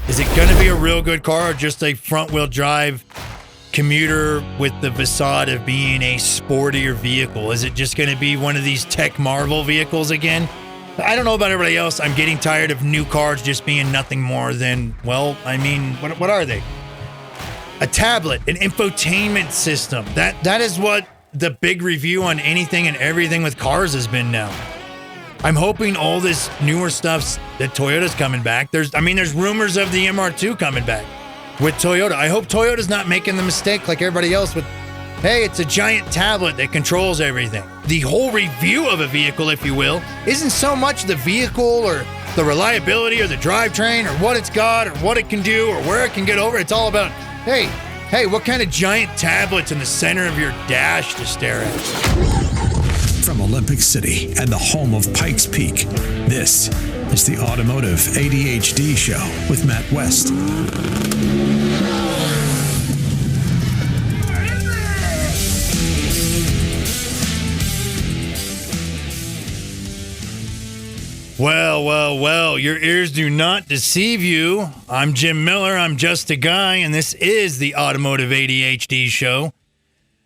Is it going to be a real good car or just a front-wheel drive commuter with the facade of being a sportier vehicle? Is it just going to be one of these tech marvel vehicles again? I don't know about everybody else. I'm getting tired of new cars just being nothing more than, well, I mean, what are they? A tablet, an infotainment system. That is what the big review on anything and everything with cars has been now. I'm hoping all this newer stuff that Toyota's coming back. There's rumors of the MR2 coming back with Toyota. I hope Toyota's not making the mistake like everybody else with, hey, it's a giant tablet that controls everything. The whole review of a vehicle, if you will, isn't so much the vehicle or the reliability or the drivetrain or what it's got or what it can do or where it can get over. It's all about, hey, what kind of giant tablet's in the center of your dash to stare at? From Olympic City and the home of Pikes Peak, this is the Automotive ADHD Show with Matt West. Well, your ears do not deceive you. I'm Jim Miller, I'm just a guy, and this is the Automotive ADHD Show.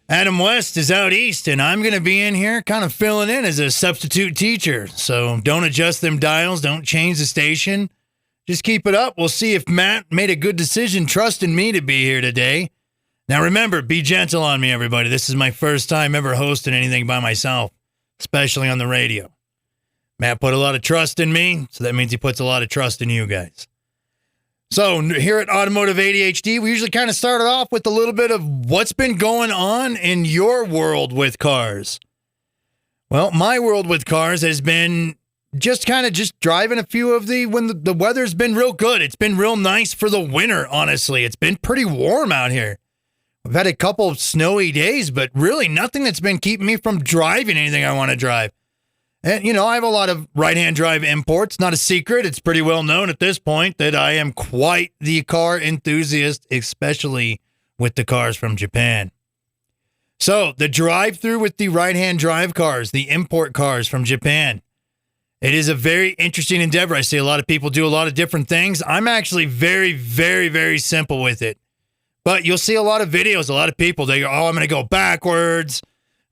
Adam West is out east, and I'm going to be in here kind of filling in as a substitute teacher. So don't adjust them dials, don't change the station. Just keep it up. We'll see if Matt made a good decision trusting me to be here today. Now remember, be gentle on me, everybody. This is my first time ever hosting anything by myself, especially on the radio. Matt put a lot of trust in me, so that means he puts a lot of trust in you guys. So here at Automotive ADHD, we usually kind of started off with a little bit of what's been going on in your world with cars. Well, my world with cars has been just driving a few of when the weather's been real good. It's been real nice for the winter, honestly. It's been pretty warm out here. We've had a couple of snowy days, but really nothing that's been keeping me from driving anything I want to drive. And, I have a lot of right-hand drive imports. Not a secret. It's pretty well known at this point that I am quite the car enthusiast, especially with the cars from Japan. So the drive-through with the right-hand drive cars, the import cars from Japan, it is a very interesting endeavor. I see a lot of people do a lot of different things. I'm actually very, very, very simple with it. But you'll see a lot of videos, a lot of people, they go, I'm going to go backwards.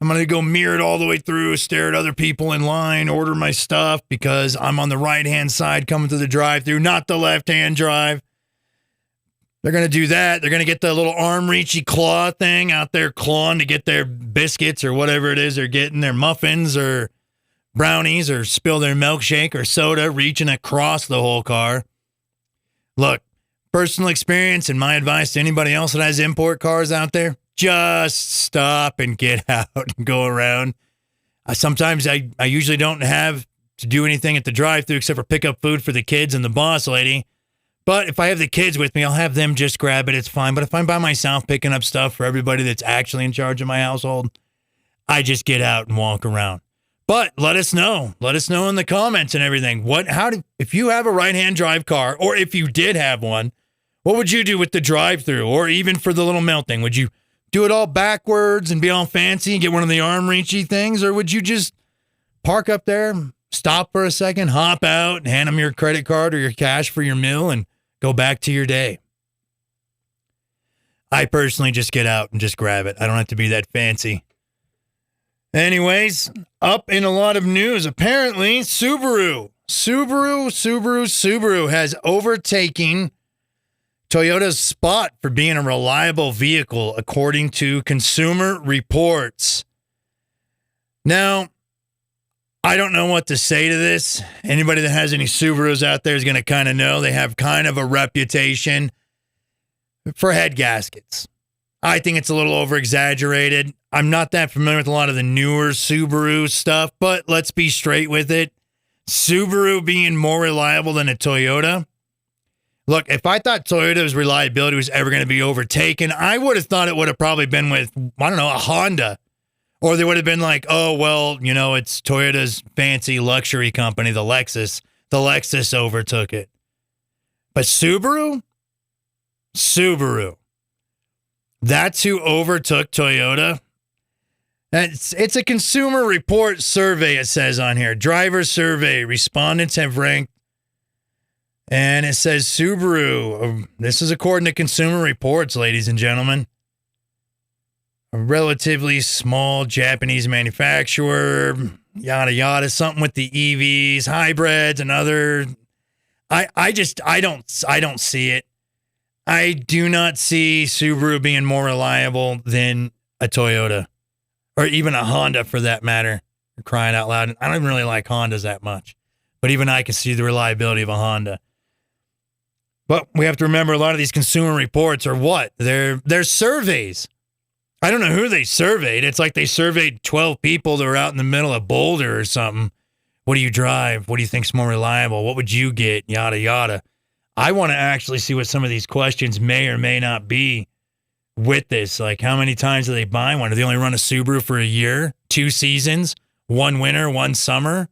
I'm going to go mirror it all the way through, stare at other people in line, order my stuff because I'm on the right-hand side coming to the drive-through, not the left-hand drive. They're going to do that. They're going to get the little arm-reachy claw thing out there clawing to get their biscuits or whatever it is they're getting, their muffins or brownies or spill their milkshake or soda, reaching across the whole car. Look, personal experience and my advice to anybody else that has import cars out there, just stop and get out and go around. Sometimes I usually don't have to do anything at the drive-thru except for pick up food for the kids and the boss lady. But if I have the kids with me, I'll have them just grab it. It's fine. But if I'm by myself picking up stuff for everybody that's actually in charge of my household, I just get out and walk around. But let us know. Let us know in the comments and everything. If you have a right-hand drive car, or if you did have one, what would you do with the drive-thru, or even for the little melting? Would you do it all backwards and be all fancy and get one of the arm-reachy things? Or would you just park up there, stop for a second, hop out, and hand them your credit card or your cash for your meal and go back to your day? I personally just get out and just grab it. I don't have to be that fancy. Anyways, up in a lot of news, apparently Subaru has overtaken Toyota's spot for being a reliable vehicle, according to Consumer Reports. Now, I don't know what to say to this. Anybody that has any Subarus out there is going to kind of know they have kind of a reputation for head gaskets. I think it's a little over-exaggerated. I'm not that familiar with a lot of the newer Subaru stuff, but let's be straight with it. Subaru being more reliable than a Toyota. Look, if I thought Toyota's reliability was ever going to be overtaken, I would have thought it would have probably been with, I don't know, a Honda. Or they would have been like, oh, well, it's Toyota's fancy luxury company, the Lexus. The Lexus overtook it. But Subaru? That's who overtook Toyota. It's a Consumer Report survey, it says on here. Driver survey. Respondents have ranked And it says Subaru. This is according to Consumer Reports, ladies and gentlemen. A relatively small Japanese manufacturer, yada yada, something with the EVs, hybrids, and other. I don't see it. I do not see Subaru being more reliable than a Toyota, or even a Honda for that matter. You're crying out loud. I don't even really like Hondas that much, but even I can see the reliability of a Honda. But we have to remember a lot of these Consumer Reports are what? They're surveys. I don't know who they surveyed. It's like they surveyed 12 people that were out in the middle of Boulder or something. What do you drive? What do you think's more reliable? What would you get? Yada, yada. I want to actually see what some of these questions may or may not be with this. Like, how many times do they buy one? Do they only run a Subaru for a year? 2 seasons? 1 winter, 1 summer?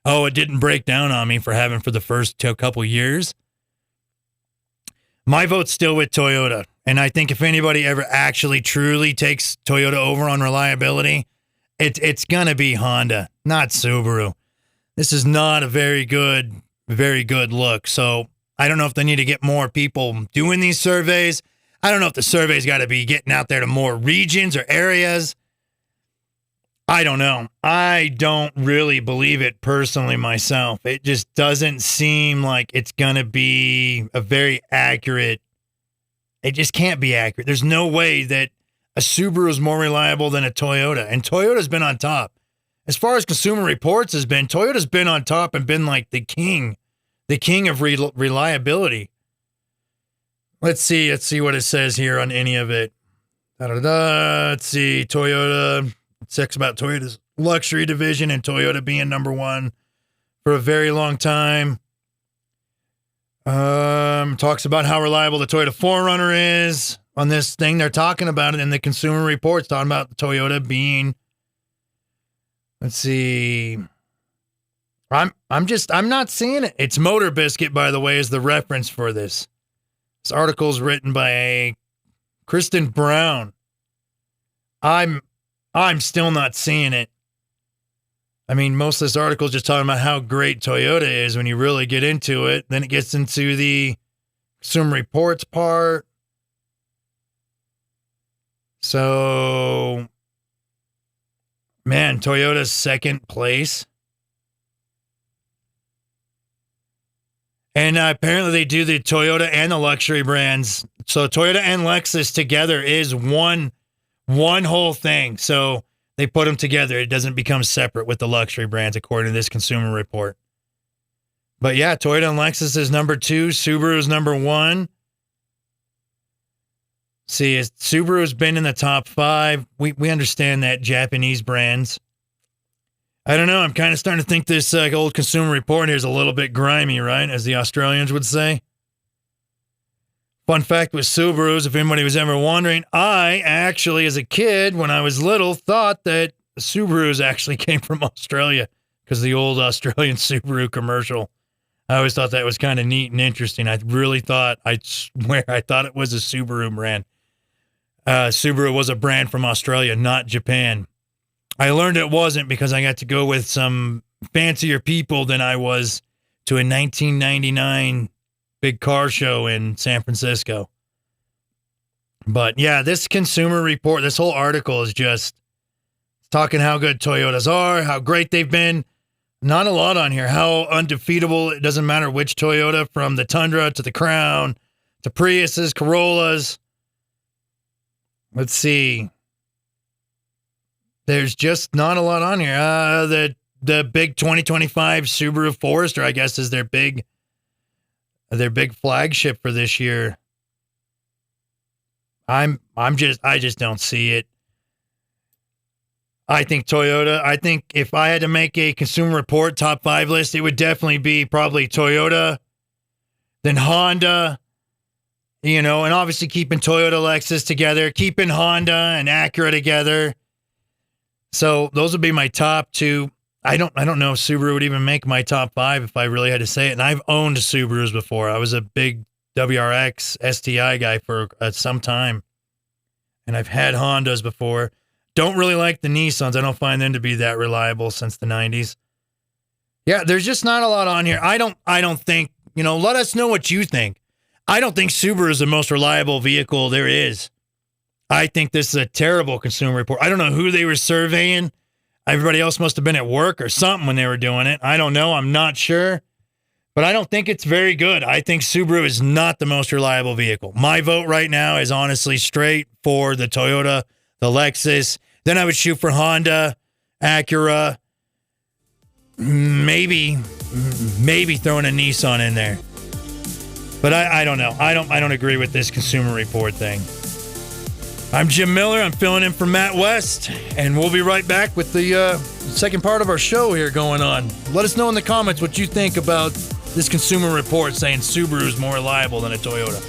Oh, it didn't break down on me for having for the first couple years. My vote's still with Toyota. And I think if anybody ever actually truly takes Toyota over on reliability, it's going to be Honda, not Subaru. This is not a very good look. So I don't know if they need to get more people doing these surveys. I don't know if the surveys got to be getting out there to more regions or areas. I don't know. I don't really believe it personally myself. It just doesn't seem like it's going to be a very accurate. It just can't be accurate. There's no way that a Subaru is more reliable than a Toyota. And Toyota's been on top. As far as Consumer Reports has been, Toyota's been on top and been like the king of reliability. Let's see what it says here on any of it. Let's see, Toyota. It talks about Toyota's luxury division and Toyota being number 1 for a very long time. Talks about how reliable the Toyota 4Runner is on this thing. They're talking about it in the Consumer Reports, talking about the Toyota being. Let's see. I'm not seeing it. It's Motor Biscuit, by the way, is the reference for this. This article's written by Kristen Brown. I'm still not seeing it. I mean, most of this article is just talking about how great Toyota is when you really get into it. Then it gets into the Consumer Reports part. So, man, Toyota's second place. And apparently they do the Toyota and the luxury brands. So Toyota and Lexus together is one whole thing. So they put them together. It doesn't become separate with the luxury brands, according to this Consumer Report. But yeah, Toyota and Lexus is number 2. Subaru is number 1. See, Subaru's been in the top 5. We understand that Japanese brands. I don't know. I'm kind of starting to think this old Consumer Report here is a little bit grimy, right? As the Australians would say. Fun fact with Subarus, if anybody was ever wondering, I actually, as a kid, when I was little, thought that Subarus actually came from Australia because of the old Australian Subaru commercial. I always thought that was kind of neat and interesting. I swear I thought it was a Subaru brand. Subaru was a brand from Australia, not Japan. I learned it wasn't because I got to go with some fancier people than I was to a 1999 big car show in San Francisco. But yeah, this Consumer Report, this whole article is just talking how good Toyotas are, how great they've been. Not a lot on here. How undefeatable. It doesn't matter which Toyota, from the Tundra to the Crown to Priuses, Corollas. Let's see. There's just not a lot on here. The big 2025 Subaru Forester, I guess, is their big flagship for this year. I just don't see it. I think if I had to make a Consumer Report top 5 list, it would definitely be probably Toyota, then Honda, and obviously keeping Toyota, Lexus together, keeping Honda and Acura together. So those would be my top 2. I don't know if Subaru would even make my top 5 if I really had to say it. And I've owned Subarus before. I was a big WRX STI guy for some time. And I've had Hondas before. Don't really like the Nissans. I don't find them to be that reliable since the 90s. Yeah, there's just not a lot on here. I don't think let us know what you think. I don't think Subaru is the most reliable vehicle there is. I think this is a terrible consumer report. I don't know who they were surveying. Everybody else must have been at work or something when they were doing it. I don't know. I'm not sure. But I don't think it's very good. I think Subaru is not the most reliable vehicle. My vote right now is honestly straight for the Toyota, the Lexus. Then I would shoot for Honda, Acura, maybe throwing a Nissan in there. But I don't know. I don't agree with this consumer report thing. I'm Jim Miller. I'm filling in for Matt West, and we'll be right back with the second part of our show here going on. Let us know in the comments what you think about this consumer report saying Subaru is more reliable than a Toyota.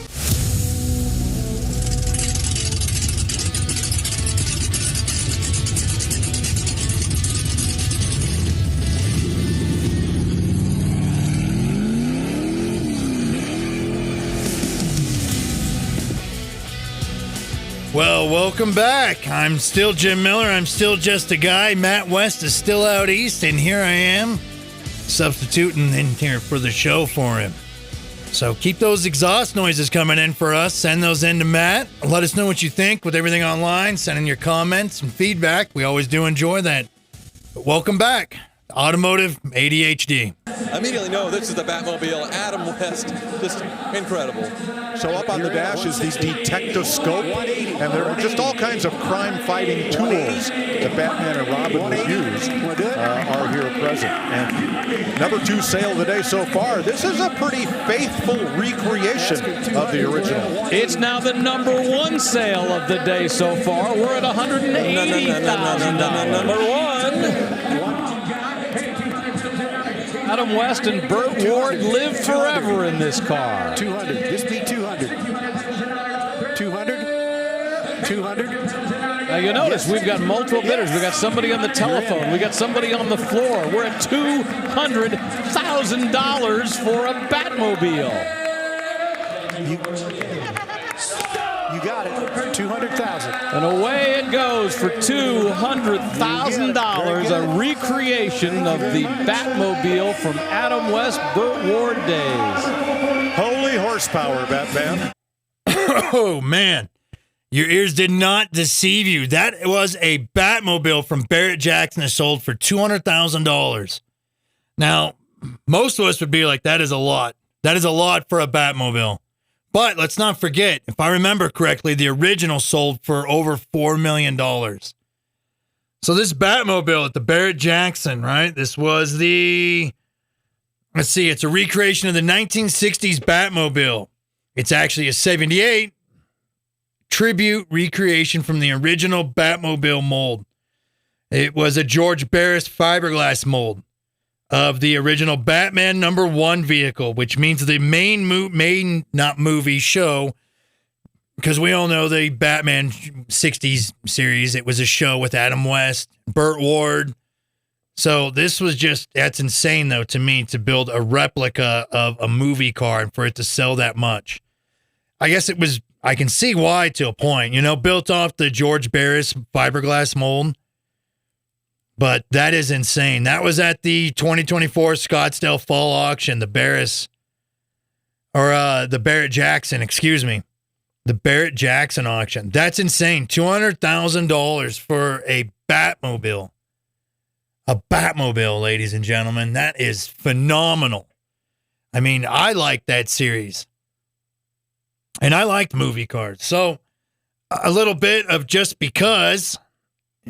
Well, welcome back. I'm still Jim Miller. I'm still just a guy. Matt West is still out east, and here I am substituting in here for the show for him. So keep those exhaust noises coming in for us. Send those in to Matt. Let us know what you think with everything online. Send in your comments and feedback. We always do enjoy that. But welcome back. Automotive ADHD. I immediately know this is the Batmobile. Adam West, just incredible. So up on the dash is the detectoscope, and there are just all kinds of crime-fighting tools that Batman and Robin would use are here present. And number 2 sale of the day so far. This is a pretty faithful recreation of the original. It's now the number 1 sale of the day so far. We're at $180,000. Number 1. Adam West and Burt Ward live forever in this car. 200. This be 200. 200. 200. Now you notice we've got multiple bidders. We got somebody on the telephone. We got somebody on the floor. We're at $200,000 for a Batmobile. You got it. 200,000. And away it goes for $200,000, a recreation of the Batmobile from Adam West, Burt Ward days. Holy horsepower, Batman. Oh, man. Your ears did not deceive you. That was a Batmobile from Barret Jackson that sold for $200,000. Now, most of us would be like, that is a lot. That is a lot for a Batmobile. But let's not forget, if I remember correctly, the original sold for over $4 million. So this Batmobile at the Barret Jackson, right? This was it's a recreation of the 1960s Batmobile. It's actually a 78 tribute recreation from the original Batmobile mold. It was a George Barris fiberglass mold of the original Batman number 1 vehicle, which means the main show, because we all know the Batman 60s series, it was a show with Adam West, Burt Ward. So this was that's insane though to me to build a replica of a movie car and for it to sell that much. I guess I can see why to a point, built off the George Barris fiberglass mold. But that is insane. That was at the 2024 Scottsdale Fall Auction, the Barret Jackson, the Barret Jackson auction. That's insane. $200,000 for a Batmobile. A Batmobile, ladies and gentlemen. That is phenomenal. I mean, I like that series. And I liked movie cars. So a little bit of just because...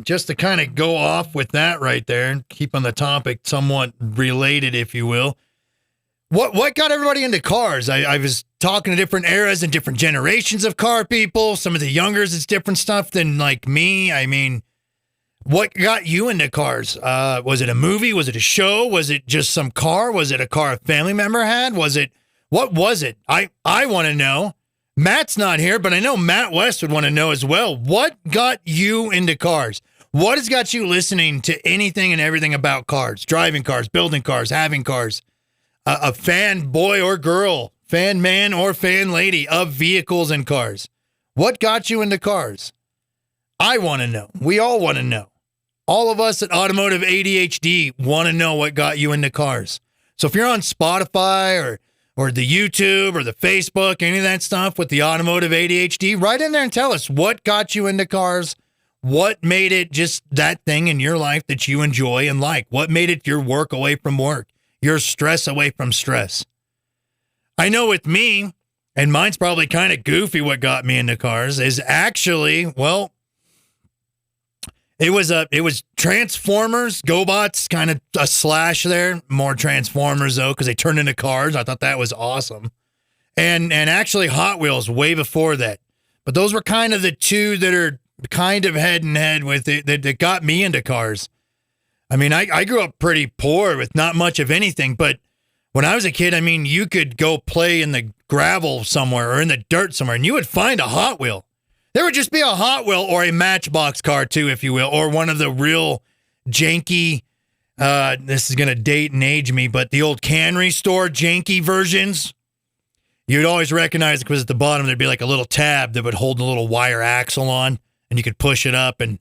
Just to kind of go off with that right there and keep on the topic somewhat related, if you will. What got everybody into cars? I was talking to different eras and different generations of car people. Some of the youngers, it's different stuff than like me. I mean, what got you into cars? Was it a movie? Was it a show? Was it just some car? Was it a car a family member had? What was it? I want to know. Matt's not here, but I know Matt West would want to know as well. What got you into cars? What has got you listening to anything and everything about cars? Driving cars, building cars, having cars. A fan boy or girl, fan man or fan lady of vehicles and cars. What got you into cars? I want to know. We all want to know. All of us at Automotive ADHD want to know what got you into cars. So if you're on Spotify or the YouTube or the Facebook, any of that stuff with the Automotive ADHD, write in there and tell us what got you into cars, what made it just that thing in your life that you enjoy and like, what made it your work away from work, your stress away from stress. I know with me, and mine's probably kind of goofy what got me into cars, is actually, well, it was Transformers, GoBots, kind of a slash there. More Transformers, though, because they turned into cars. I thought that was awesome. And actually Hot Wheels way before that. But those were kind of the two that are kind of head and head with it that got me into cars. I mean, I grew up pretty poor with not much of anything, but when I was a kid, I mean, you could go play in the gravel somewhere or in the dirt somewhere, and you would find a Hot Wheel. There would just be a Hot Wheel or a Matchbox car, too, if you will, or one of the real janky, this is going to date and age me, but the old cannery store janky versions. You'd always recognize it because at the bottom there'd be like a little tab that would hold a little wire axle on, and you could push it up and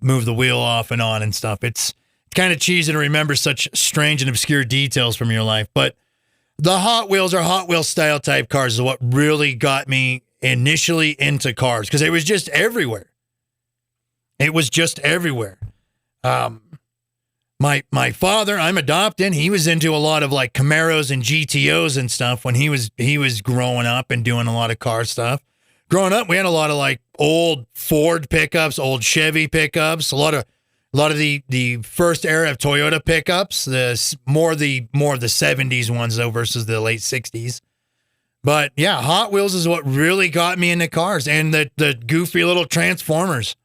move the wheel off and on and stuff. It's kind of cheesy to remember such strange and obscure details from your life, but the Hot Wheels or Hot Wheels style type cars is what really got me initially into cars because it was just everywhere. It was just everywhere. My father, I'm adopted. He was into a lot of like Camaros and GTOs and stuff when he was growing up and doing a lot of car stuff. Growing up, we had a lot of like old Ford pickups, old Chevy pickups, a lot of the first era of Toyota pickups, more of the 70s ones though versus the late 60s. But yeah, Hot Wheels is what really got me into cars, and the goofy little Transformers.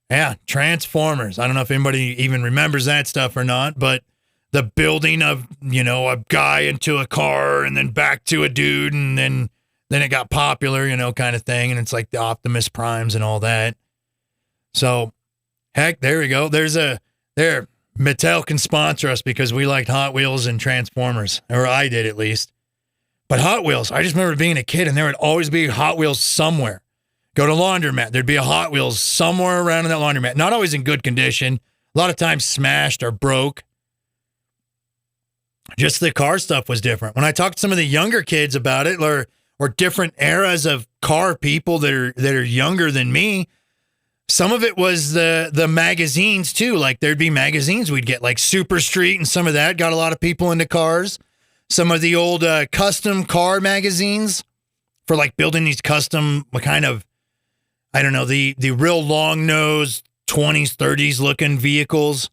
Yeah, Transformers. I don't know if anybody even remembers that stuff or not, but the building of, a guy into a car and then back to a dude, and then it got popular, kind of thing. And it's like the Optimus Primes and all that. So, heck, there we go. Mattel can sponsor us because we liked Hot Wheels and Transformers, or I did at least. But Hot Wheels, I just remember being a kid and there would always be Hot Wheels somewhere. Go to laundromat, there'd be a Hot Wheels somewhere around in that laundromat. Not always in good condition. A lot of times smashed or broke. Just the car stuff was different. When I talked to some of the younger kids about it, or different eras of car people that are younger than me, some of it was the magazines too. Like there'd be magazines we'd get, like Super Street, and some of that got a lot of people into cars. Some of the old custom car magazines for like building these custom kind of, I don't know, the real long-nosed 20s, 30s looking vehicles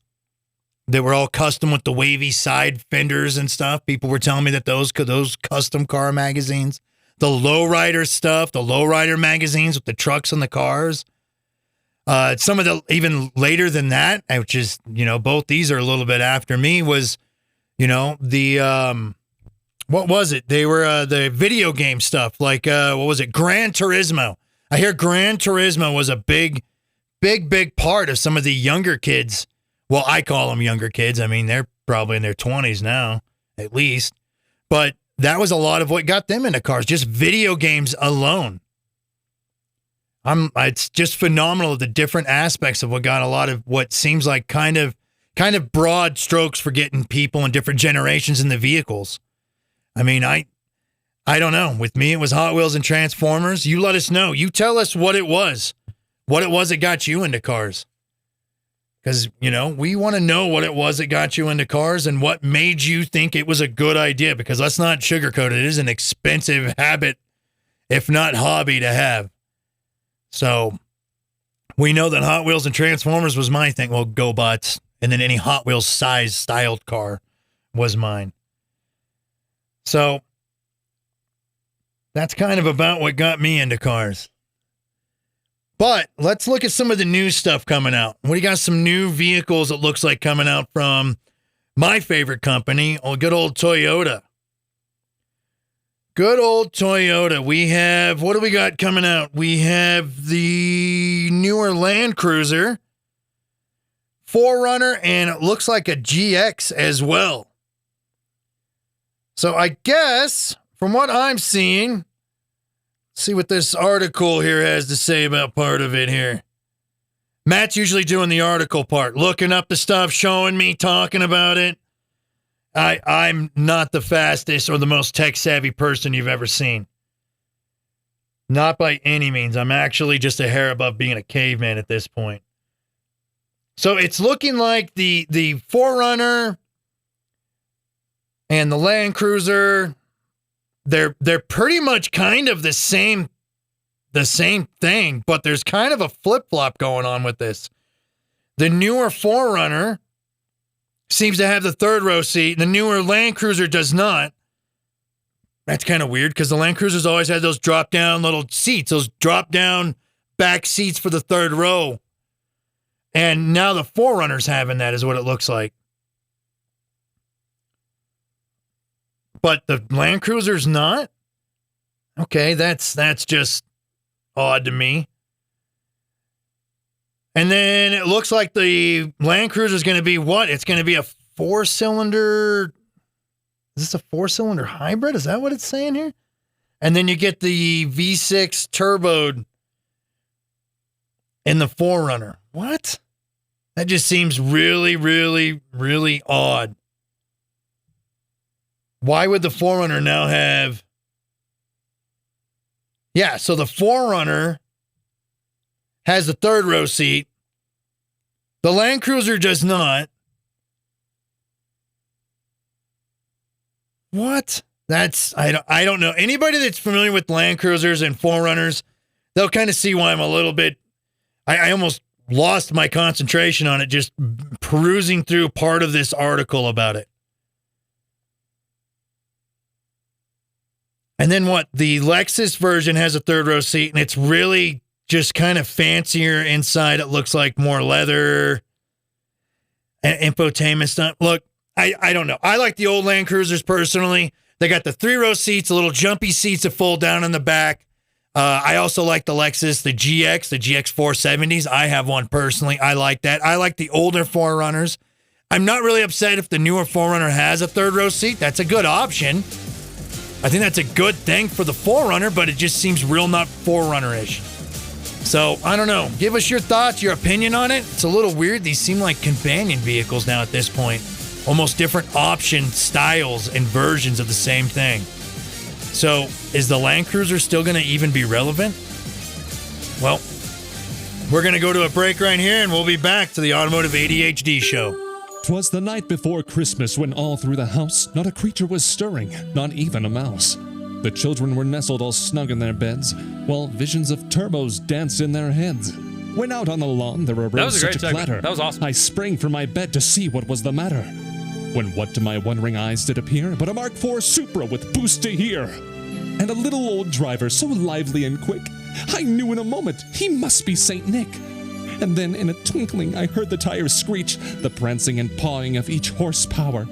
that were all custom with the wavy side fenders and stuff. People were telling me that those custom car magazines, the lowrider stuff, the lowrider magazines with the trucks and the cars. Some of the even later than that, which is, both these are a little bit after me, was, what was it? They were the video game stuff, like, what was it? Gran Turismo. I hear Gran Turismo was a big part of some of the younger kids. Well, I call them younger kids. I mean, they're probably in their 20s now, at least. But that was a lot of what got them into cars, just video games alone. It's just phenomenal, the different aspects of what got a lot of what seems like kind of broad strokes for getting people in different generations in the vehicles. I mean, I don't know. With me, it was Hot Wheels and Transformers. You let us know. You tell us what it was that got you into cars. Because, we want to know what it was that got you into cars and what made you think it was a good idea. Because let's not sugarcoat it. It is an expensive habit, if not hobby, to have. So we know that Hot Wheels and Transformers was my thing. Well, GoBots, and then any Hot Wheels size styled car was mine. So that's kind of about what got me into cars. But let's look at some of the new stuff coming out. We got some new vehicles, it looks like, coming out from my favorite company, good old Toyota. Good old Toyota. We have, what do we got coming out? We have the newer Land Cruiser, 4Runner, and it looks like a GX as well. So I guess, from what I'm seeing, see what this article here has to say about part of it here. Matt's usually doing the article part, looking up the stuff, showing me, talking about it. I'm not the fastest or the most tech-savvy person you've ever seen. Not by any means. I'm actually just a hair above being a caveman at this point. So it's looking like the 4Runner and the Land Cruiser, they're pretty much kind of the same thing, but there's kind of a flip-flop going on with this. The newer 4Runner seems to have the third row seat. The newer Land Cruiser does not. That's kind of weird because the Land Cruiser's always had those drop-down little seats, those drop-down back seats for the third row. And now the 4Runner's having that is what it looks like. But the Land Cruiser's not? Okay, that's just odd to me. And then it looks like the Land Cruiser is going to be what? It's going to be a 4-cylinder. Is this a 4-cylinder hybrid? Is that what it's saying here? And then you get the V6 turboed in the 4Runner. What? That just seems really, really, really odd. Why would the 4Runner now have... Yeah, so the 4Runner has the third row seat. The Land Cruiser does not. What? I don't know. Anybody that's familiar with Land Cruisers and 4Runners, they'll kind of see why I'm a little bit... I almost lost my concentration on it just perusing through part of this article about it. And then what? The Lexus version has a third row seat, and it's really just kind of fancier inside. It looks like more leather and infotainment stuff. Look, I don't know. I like the old Land Cruisers personally. They got the 3-row seats, the little jumpy seats that fold down in the back. I also like the Lexus, the GX 470s. I have one personally. I like that. I like the older 4Runners. I'm not really upset if the newer 4Runner has a third row seat. That's a good option. I think that's a good thing for the 4Runner, but it just seems real not 4Runner-ish. So, I don't know. Give us your thoughts, your opinion on it. It's a little weird. These seem like companion vehicles now at this point. Almost different option styles and versions of the same thing. So, is the Land Cruiser still going to even be relevant? Well, we're going to go to a break right here, and we'll be back to the Automotive ADHD show. 'Twas the night before Christmas when all through the house not a creature was stirring, not even a mouse. The children were nestled all snug in their beds, while visions of turbos danced in their heads. When out on the lawn there arose such a clatter, That was awesome. I sprang from my bed to see what was the matter. When what to my wondering eyes did appear but a Mark IV Supra with boost to hear, and a little old driver so lively and quick, I knew in a moment he must be Saint Nick. And then in a twinkling I heard the tires screech, the prancing and pawing of each horsepower.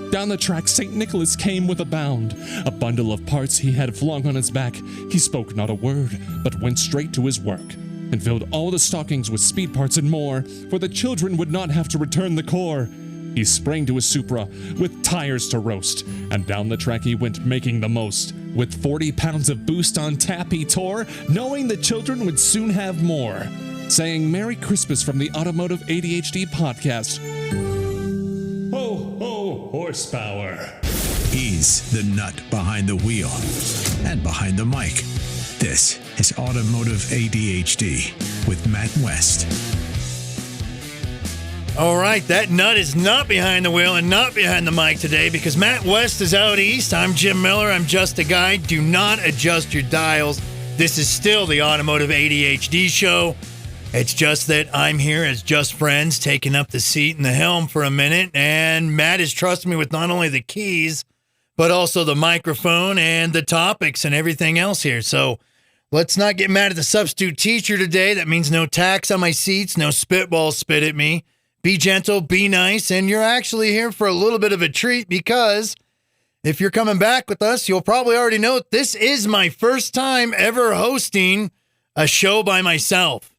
Down the track St. Nicholas came with a bound, a bundle of parts he had flung on his back. He spoke not a word, but went straight to his work, and filled all the stockings with speed parts and more, for the children would not have to return the core. He sprang to his Supra, with tires to roast, and down the track he went making the most. With 40 pounds of boost on tap he tore, knowing the children would soon have more. Saying Merry Christmas from the Automotive ADHD podcast. Ho, ho, horsepower. He's the nut behind the wheel and behind the mic. This is Automotive ADHD with Matt West. All right, that nut is not behind the wheel and not behind the mic today because Matt West is out east. I'm Jim Miller. I'm just a guy. Do not adjust your dials. This is still the Automotive ADHD show. It's just that I'm here as just friends, taking up the seat and the helm for a minute, and Matt is trusting me with not only the keys, but also the microphone and the topics and everything else here. So let's not get mad at the substitute teacher today. That means no tax on my seats, no spitballs spit at me. Be gentle, be nice, and you're actually here for a little bit of a treat because if you're coming back with us, you'll probably already know this is my first time ever hosting a show by myself.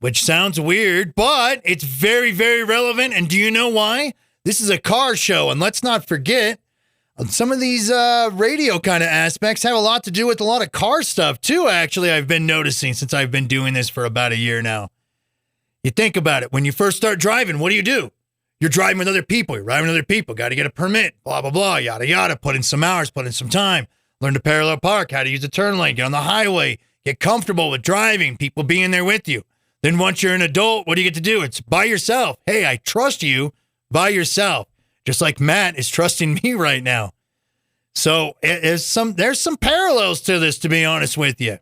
Which sounds weird, but it's very, very relevant. And do you know why? This is a car show. And let's not forget, some of these radio kind of aspects have a lot to do with a lot of car stuff, too, actually, I've been noticing since I've been doing this for about a year now. You think about it. When you first start driving, what do? You're driving with other people. You're riding with other people. Got to get a permit, blah, blah, blah, yada, yada. Put in some hours, put in some time. Learn to parallel park, how to use the turn lane, get on the highway, get comfortable with driving, people being there with you. Then once you're an adult, what do you get to do? It's by yourself. Hey, I trust you by yourself. Just like Matt is trusting me right now. So there's some parallels to this, to be honest with you.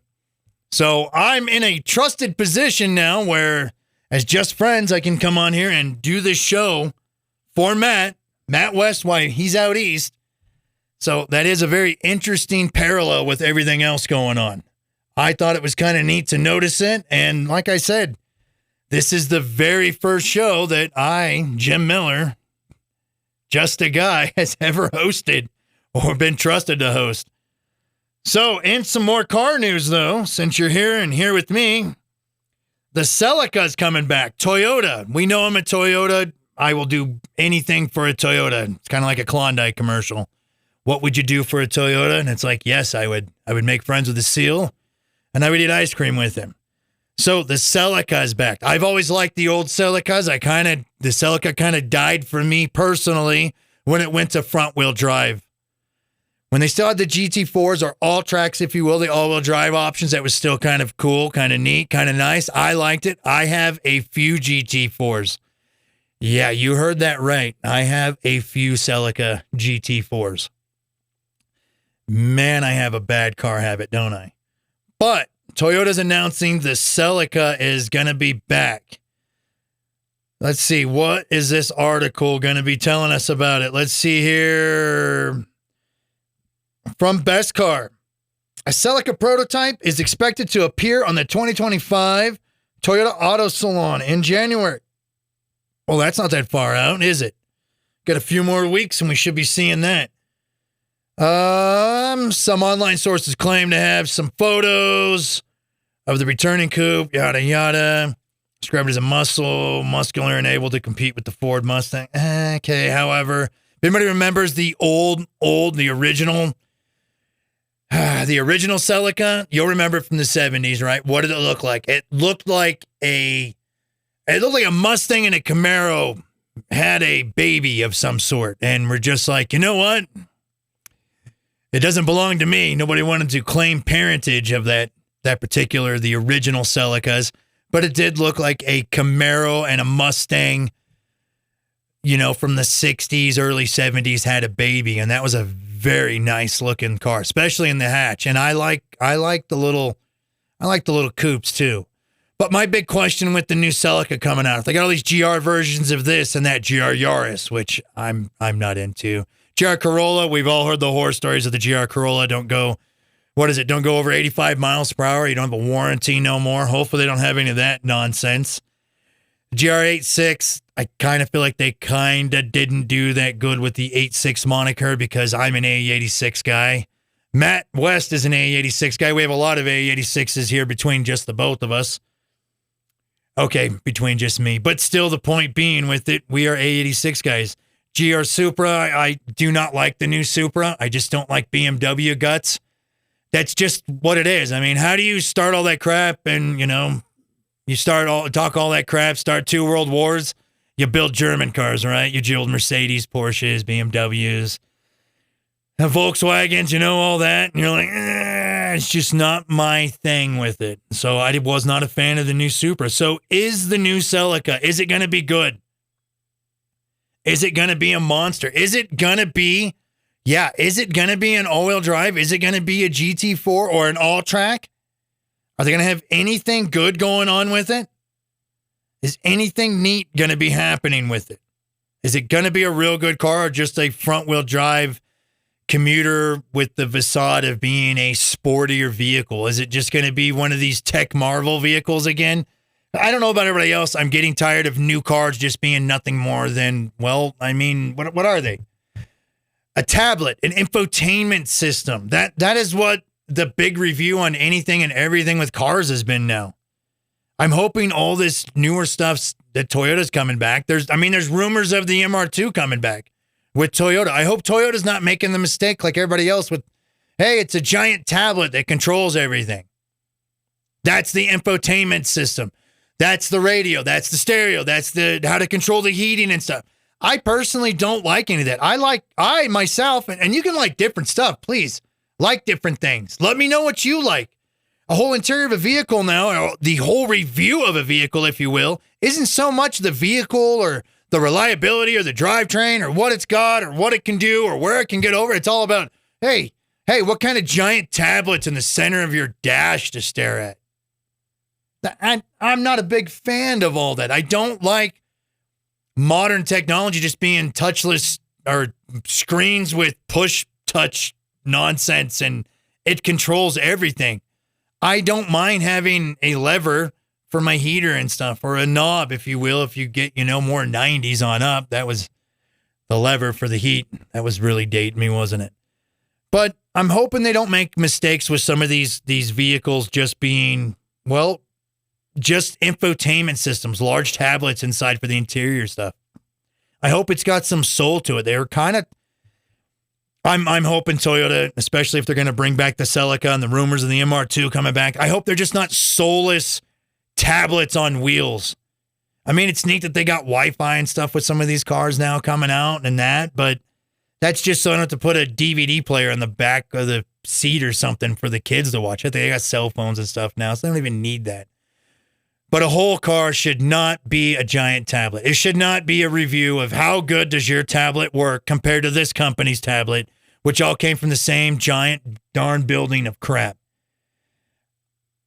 So I'm in a trusted position now where, as just friends, I can come on here and do this show for Matt West, while he's out east. So that is a very interesting parallel with everything else going on. I thought it was kind of neat to notice it. And like I said, this is the very first show that I, Jim Miller, just a guy, has ever hosted or been trusted to host. So, in some more car news, though, since you're here and here with me, the Celica's coming back. Toyota. We know I'm a Toyota. I will do anything for a Toyota. It's kind of like a Klondike commercial. What would you do for a Toyota? And it's like, yes, I would make friends with the SEAL, and I would eat ice cream with him. So the Celica is back. I've always liked the old Celicas. The Celica kind of died for me personally when it went to front wheel drive. When they still had the GT4s, or all tracks, if you will, the all-wheel drive options, that was still kind of cool, kind of neat, kind of nice. I liked it. I have a few GT4s. Yeah, you heard that right. I have a few Celica GT4s. Man, I have a bad car habit, don't I? But Toyota's announcing the Celica is going to be back. Let's see, what is this article going to be telling us about it? Let's see here. From Best Car, a Celica prototype is expected to appear on the 2025 Toyota Auto Salon in January. Well, that's not that far out, is it? Got a few more weeks and we should be seeing that. Some online sources claim to have some photos of the returning coupe, yada, yada. Described as a muscular and able to compete with the Ford Mustang. Okay, however, if anybody remembers the original Celica, you'll remember it from the 70s, right? What did it look like? It looked like a Mustang and a Camaro had a baby of some sort. And we're just like, you know what? It doesn't belong to me. Nobody wanted to claim parentage of the original Celicas. But it did look like a Camaro and a Mustang, from the 60s, early 70s had a baby. And that was a very nice looking car, especially in the hatch. And I like the little coupes too. But my big question with the new Celica coming out, they got all these GR versions of this and that GR Yaris, which I'm not into. GR Corolla, we've all heard the horror stories of the GR Corolla. Don't go over 85 miles per hour. You don't have a warranty no more. Hopefully they don't have any of that nonsense. GR86, I kind of feel like they kind of didn't do that good with the 86 moniker because I'm an AE86 guy. Matt West is an AE86 guy. We have a lot of AE86s here between just the both of us. Okay, between just me. But still, the point being with it, we are AE86 guys. GR Supra, I do not like the new Supra. I just don't like BMW guts. That's just what it is. I mean, how do you start all that crap and, you talk all that crap, start 2 world wars? You build German cars, right? You build Mercedes, Porsches, BMWs, Volkswagens, all that. And you're like, it's just not my thing with it. So I was not a fan of the new Supra. So is the new Celica, is it going to be good? Is it going to be a monster? Is it going to be an all-wheel drive? Is it going to be a GT4 or an all-track? Are they going to have anything good going on with it? Is anything neat going to be happening with it? Is it going to be a real good car or just a front-wheel drive commuter with the facade of being a sportier vehicle? Is it just going to be one of these tech marvel vehicles again? I don't know about everybody else. I'm getting tired of new cars just being nothing more than, what are they? A tablet, an infotainment system. That is what the big review on anything and everything with cars has been now. I'm hoping all this newer stuff that Toyota's coming back. There's rumors of the MR2 coming back with Toyota. I hope Toyota's not making the mistake like everybody else with, hey, it's a giant tablet that controls everything. That's the infotainment system. That's the radio. That's the stereo. That's how to control the heating and stuff. I personally don't like any of that. I myself, and you can like different stuff, please. Like different things. Let me know what you like. A whole interior of a vehicle now, or the whole review of a vehicle, if you will, isn't so much the vehicle or the reliability or the drivetrain or what it's got or what it can do or where it can get over. It's all about, hey, what kind of giant tablet's in the center of your dash to stare at? I'm not a big fan of all that. I don't like modern technology just being touchless or screens with push touch nonsense and it controls everything. I don't mind having a lever for my heater and stuff, or a knob, if you will, if you get, more 90s on up. That was the lever for the heat. That was really dating me, wasn't it? But I'm hoping they don't make mistakes with some of these vehicles just being, just infotainment systems, large tablets inside for the interior stuff. I hope it's got some soul to it. They're kind of, I'm hoping Toyota, especially if they're going to bring back the Celica and the rumors of the MR2 coming back, I hope they're just not soulless tablets on wheels. I mean, it's neat that they got Wi-Fi and stuff with some of these cars now coming out and that, but that's just so I don't have to put a DVD player in the back of the seat or something for the kids to watch. I think they got cell phones and stuff now, so they don't even need that. But a whole car should not be a giant tablet. It should not be a review of how good does your tablet work compared to this company's tablet, which all came from the same giant darn building of crap.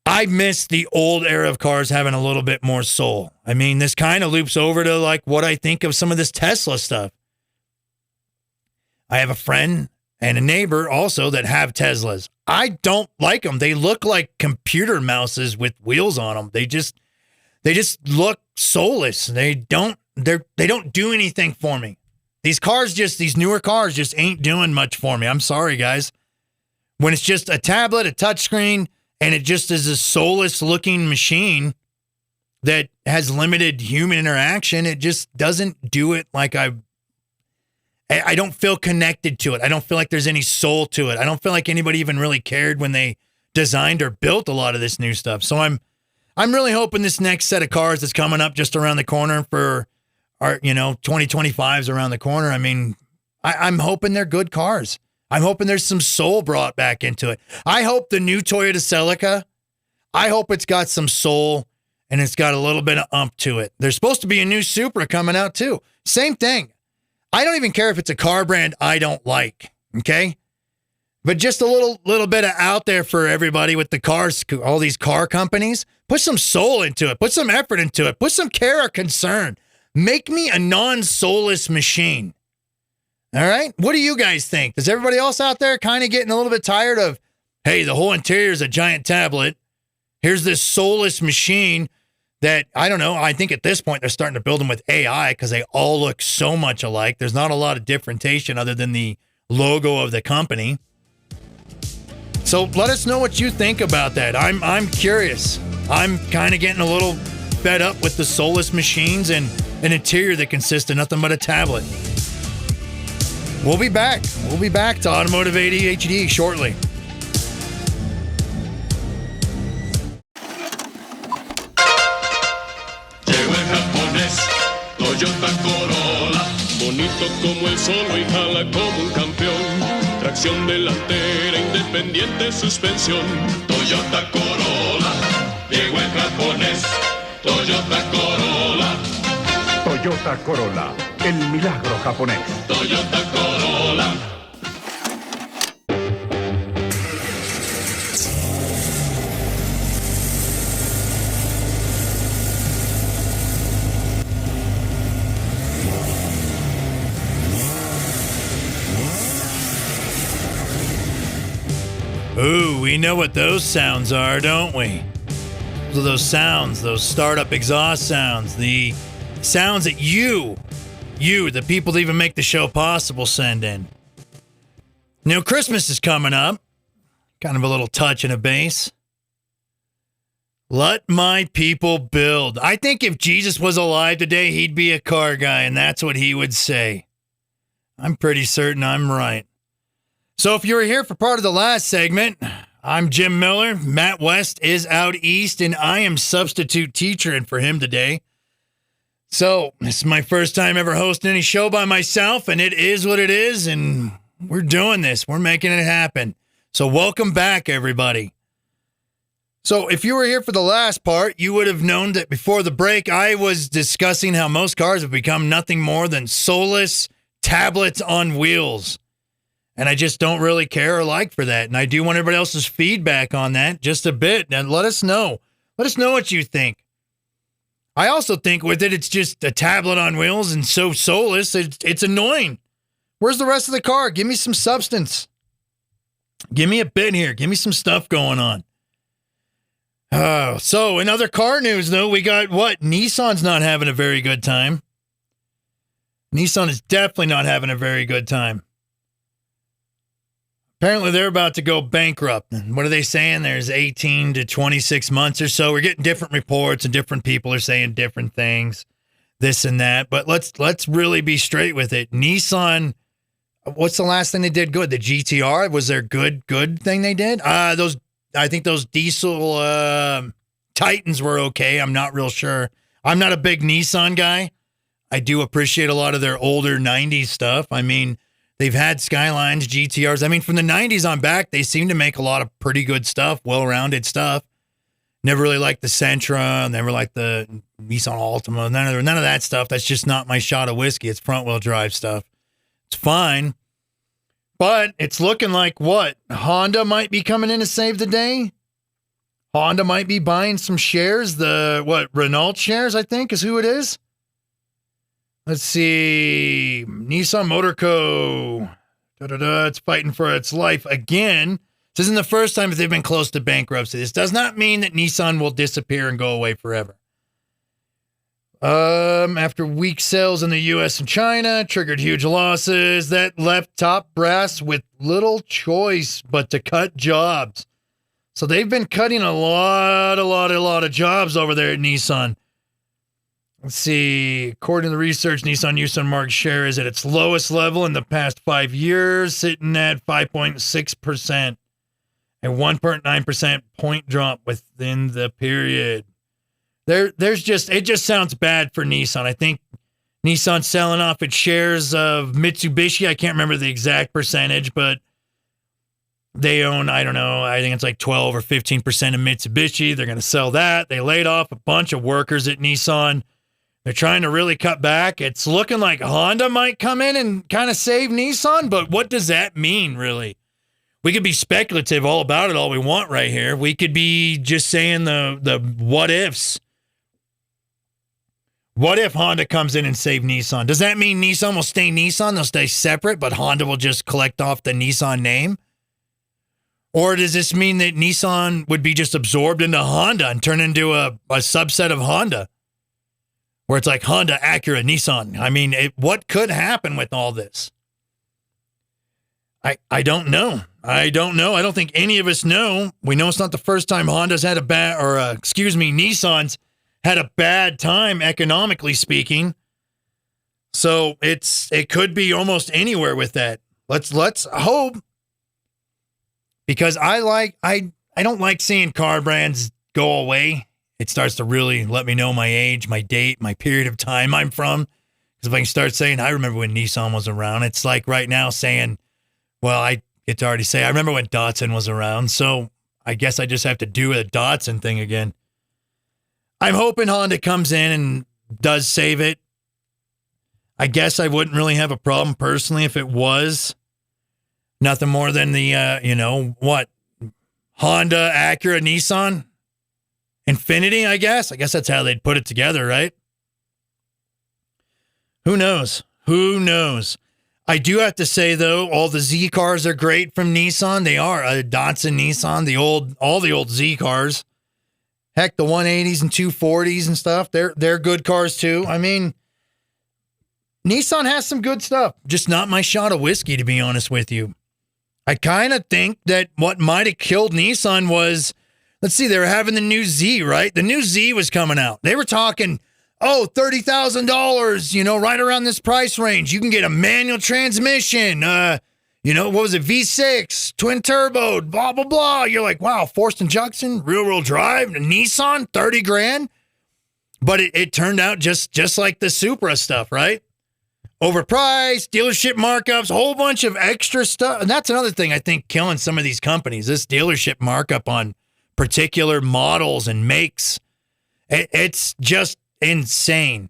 I miss the old era of cars having a little bit more soul. I mean, this kind of loops over to like what I think of some of this Tesla stuff. I have a friend and a neighbor also that have Teslas. I don't like them. They look like computer mouses with wheels on them. They just look soulless. They don't do anything for me. These newer cars just ain't doing much for me. I'm sorry, guys. When it's just a tablet, a touchscreen, and it just is a soulless looking machine that has limited human interaction, it just doesn't do it like I don't feel connected to it. I don't feel like there's any soul to it. I don't feel like anybody even really cared when they designed or built a lot of this new stuff. So I'm really hoping this next set of cars that's coming up just around the corner for our, 2025's around the corner. I mean, I'm hoping they're good cars. I'm hoping there's some soul brought back into it. I hope the new Toyota Celica, I hope it's got some soul and it's got a little bit of umph to it. There's supposed to be a new Supra coming out too. Same thing. I don't even care if it's a car brand I don't like, okay? But just a little bit of out there for everybody with the cars, all these car companies. Put some soul into it. Put some effort into it. Put some care or concern. Make me a non-soulless machine. All right? What do you guys think? Is everybody else out there kind of getting a little bit tired of, hey, the whole interior is a giant tablet. Here's this soulless machine that, I don't know, I think at this point they're starting to build them with AI because they all look so much alike. There's not a lot of differentiation other than the logo of the company. So let us know what you think about that. I'm curious. I'm kind of getting a little fed up with the soulless machines and an interior that consists of nothing but a tablet. We'll be back. We'll be back to Automotive ADHD shortly. Toyota Corolla, bonito como el sol y jala como un campeón. Tracción delantera, independiente suspensión. Toyota Corolla, llegó el japonés. Toyota Corolla. Toyota Corolla, el milagro japonés. Toyota Corolla. Ooh, we know what those sounds are, don't we? So those sounds, those startup exhaust sounds, the sounds that you, the people that even make the show possible, send in. Christmas is coming up. Kind of a little touch and a bass. Let my people build. I think if Jesus was alive today, he'd be a car guy, and that's what he would say. I'm pretty certain I'm right. So if you were here for part of the last segment, I'm Jim Miller. Matt West is out east, and I am substitute teachering for him today. So, this is my first time ever hosting any show by myself, and it is what it is, and we're doing this. We're making it happen. So, welcome back, everybody. So, if you were here for the last part, you would have known that before the break, I was discussing how most cars have become nothing more than soulless tablets on wheels. And I just don't really care or like for that. And I do want everybody else's feedback on that just a bit. And let us know. Let us know what you think. I also think with it, it's just a tablet on wheels and so soulless, it's annoying. Where's the rest of the car? Give me some substance. Give me a bit here. Give me some stuff going on. Oh, so in other car news, though, we got what? Nissan's not having a very good time. Nissan is definitely not having a very good time. Apparently, they're about to go bankrupt. And what are they saying? There's 18 to 26 months or so. We're getting different reports and different people are saying different things, this and that. But let's really be straight with it. Nissan, what's the last thing they did good? The GTR? Was there good thing they did? I think those diesel Titans were okay. I'm not real sure. I'm not a big Nissan guy. I do appreciate a lot of their older 90s stuff. I mean, they've had Skylines, GTRs. I mean, from the 90s on back, they seem to make a lot of pretty good stuff, well-rounded stuff. Never really liked the Sentra, never liked the Nissan Altima, none of that stuff. That's just not my shot of whiskey. It's front-wheel drive stuff. It's fine. But it's looking like what? Honda might be coming in to save the day? Honda might be buying some shares. Renault shares, I think, is who it is. Let's see. Nissan Motor Co. It's fighting for its life again. This isn't the first time that they've been close to bankruptcy. This does not mean that Nissan will disappear and go away forever. After weak sales in the U.S. and China, triggered huge losses. That left top brass with little choice but to cut jobs. So they've been cutting a lot of jobs over there at Nissan. Let's see. According to the research, Nissan market share is at its lowest level in the past 5 years, sitting at 5.6%, a 1.9% point drop within the period. It just sounds bad for Nissan. I think Nissan's selling off its shares of Mitsubishi. I can't remember the exact percentage, but they own, I don't know, I think it's like 12 or 15% of Mitsubishi. They're going to sell that. They laid off a bunch of workers at Nissan. They're trying to really cut back. It's looking like Honda might come in and kind of save Nissan, but what does that mean, really? We could be speculative all about it all we want right here. We could be just saying the what ifs. What if Honda comes in and saves Nissan? Does that mean Nissan will stay Nissan? They'll stay separate, but Honda will just collect off the Nissan name? Or does this mean that Nissan would be just absorbed into Honda and turn into a subset of Honda? Where it's like Honda, Acura, Nissan. I mean, what could happen with all this? I don't know. I don't think any of us know. We know it's not the first time Honda's had Nissan's had a bad time economically speaking. So it could be almost anywhere with that. Let's hope. Because I don't like seeing car brands go away. It starts to really let me know my age, my date, my period of time I'm from. Because if I can start saying, I remember when Nissan was around, it's like right now saying, well, I get to already say, I remember when Datsun was around. So I guess I just have to do a Datsun thing again. I'm hoping Honda comes in and does save it. I guess I wouldn't really have a problem personally if it was nothing more than the, Honda, Acura, Nissan. Infinity, I guess. I guess that's how they'd put it together, right? Who knows? I do have to say, though, all the Z cars are great from Nissan. They are. Datsun, Nissan, all the old Z cars. Heck, the 180s and 240s and stuff, they're good cars, too. I mean, Nissan has some good stuff. Just not my shot of whiskey, to be honest with you. I kind of think that what might have killed Nissan was, let's see, they were having the new Z, right? The new Z was coming out. They were talking, $30,000, right around this price range. You can get a manual transmission, what was it, V6, twin turbo, blah, blah, blah. You're like, wow, forced injection, rear-wheel drive, a Nissan, $30,000. But it turned out just like the Supra stuff, right? Overpriced, dealership markups, a whole bunch of extra stuff. And that's another thing I think killing some of these companies, this dealership markup on particular models and makes. It's just insane.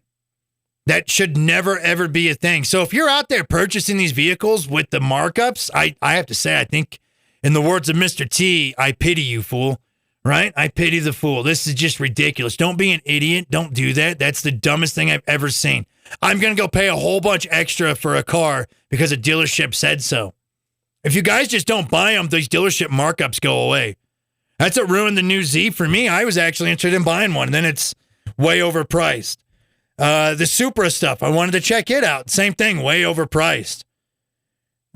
That should never, ever be a thing. So if you're out there purchasing these vehicles with the markups, I have to say, I think in the words of Mr. T, I pity you, fool. Right? I pity the fool. This is just ridiculous. Don't be an idiot. Don't do that. That's the dumbest thing I've ever seen. I'm going to go pay a whole bunch extra for a car because a dealership said so. If you guys just don't buy them, these dealership markups go away. That's what ruined the new Z for me. I was actually interested in buying one. Then it's way overpriced. The Supra stuff, I wanted to check it out. Same thing, way overpriced.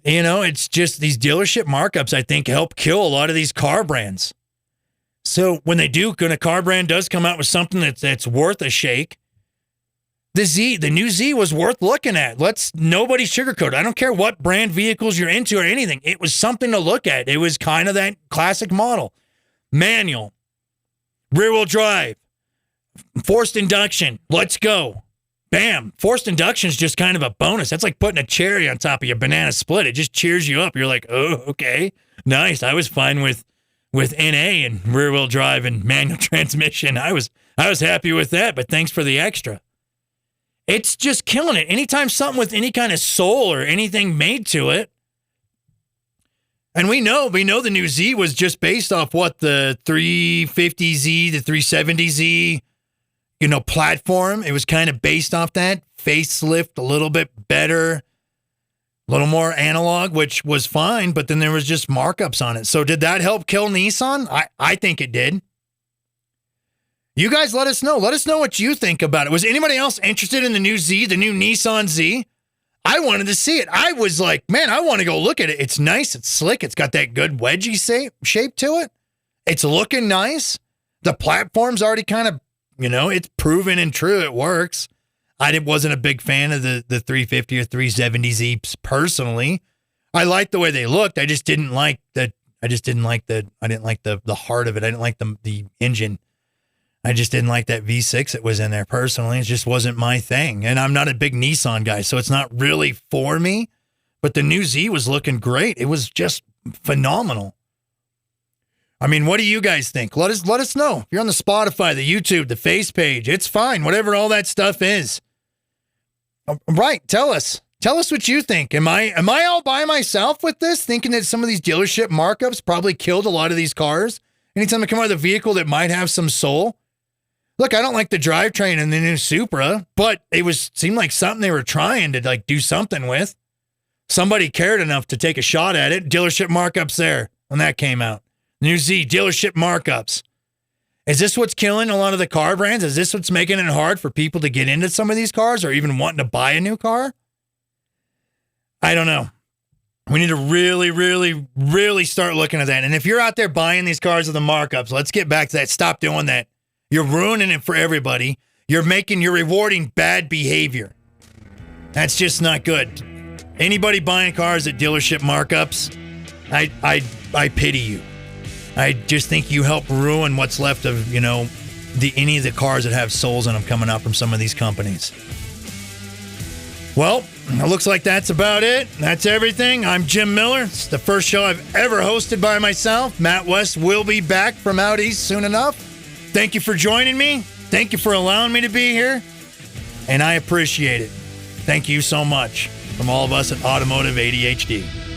You know, it's just these dealership markups, I think, help kill a lot of these car brands. So when a car brand does come out with something that's worth a shake, the new Z was worth looking at. Nobody sugarcoat it. I don't care what brand vehicles you're into or anything. It was something to look at. It was kind of that classic model. Manual, rear-wheel drive, forced induction. Let's go. Bam. Forced induction is just kind of a bonus. That's like putting a cherry on top of your banana split. It just cheers you up. You're like, oh, okay, nice. I was fine with NA and rear-wheel drive and manual transmission. I was happy with that, but thanks for the extra. It's just killing it. Anytime something with any kind of soul or anything made to it, and we know the new Z was just based off what the 350Z, the 370Z, platform. It was kind of based off that. Facelift, a little bit better, a little more analog, which was fine, but then there was just markups on it. So did that help kill Nissan? I think it did. You guys let us know. Let us know what you think about it. Was anybody else interested in the new Z, the new Nissan Z? I wanted to see it. I was like, man, I want to go look at it. It's nice. It's slick. It's got that good wedgie shape to it. It's looking nice. The platform's already kind of, it's proven and true. It works. I wasn't a big fan of the 350 or 370Z personally. I liked the way they looked. I didn't like the heart of it. I didn't like the engine. I just didn't like that V6 that was in there personally. It just wasn't my thing. And I'm not a big Nissan guy, so it's not really for me. But the new Z was looking great. It was just phenomenal. I mean, what do you guys think? Let us know. If you're on the Spotify, the YouTube, the Face page, it's fine. Whatever all that stuff is. Right. Tell us. Tell us what you think. Am I all by myself with this, thinking that some of these dealership markups probably killed a lot of these cars? Anytime I come out of a vehicle that might have some soul. Look, I don't like the drivetrain in the new Supra, but seemed like something they were trying to do something with. Somebody cared enough to take a shot at it. Dealership markups there when that came out. New Z, dealership markups. Is this what's killing a lot of the car brands? Is this what's making it hard for people to get into some of these cars or even wanting to buy a new car? I don't know. We need to really, really, really start looking at that. And if you're out there buying these cars with the markups, let's get back to that. Stop doing that. You're ruining it for everybody. You're rewarding bad behavior. That's just not good. Anybody buying cars at dealership markups, I pity you. I just think you help ruin what's left of, any of the cars that have souls in them coming out from some of these companies. Well, it looks like that's about it. That's everything. I'm Jim Miller. It's the first show I've ever hosted by myself. Matt West will be back from out east soon enough. Thank you for joining me. Thank you for allowing me to be here. And I appreciate it. Thank you so much from all of us at Automotive ADHD.